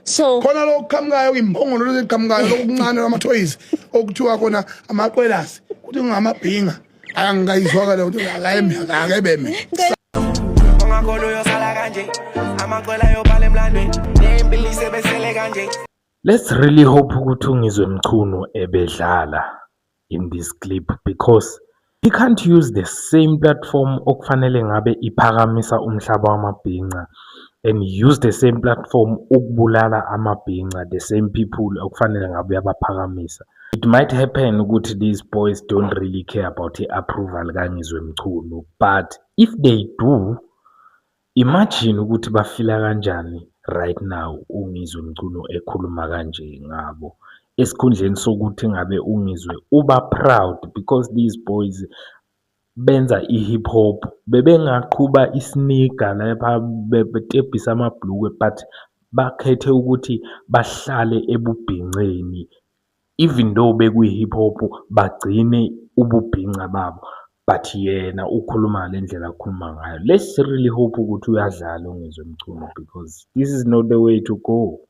So khona lokuqhamukayo imbongolo leziqhamukayo lokuncane lama-toys okuthiwa khona amaqwelasi kuthi ngamabhinga angayizwaka leyo nto akebeme ongakholwa uyosala kanje amaqwela yobhala emlandweni nempilo isebesele kanje. Let's really hope ukuthi uNgizwe Mchunu ebedlala in this clip because he can't use the same platform okufanele ngabe iphakamisa umhlaba wamabhinca and use the same platform ukubulala amabhinca, the same people okufanele ngabe uyabaphakamisa. It might happen ukuthi these boys don't really care about the approval kaNgizwe Mchunu, but if they do, imagine ukuthi bafila kanjani right now uNgizwe Mchunu ekhuluma kanje ngabo esikhundleni sokuthi ngabe uNgizwe uba proud because these boys benza i-hip hop, bebengaqhuba isneaker lapha betebhisa amabhlukwe but bakhethe ukuthi bahlale ebubhinceni even though bekuyi-hip hop bagcine ububhinca babo. But yena ukhuluma ngalendlela akhuluma ngayo. Let's really hope ukuthi uyadlala uNgizwe Mchunu because this is not the way to go.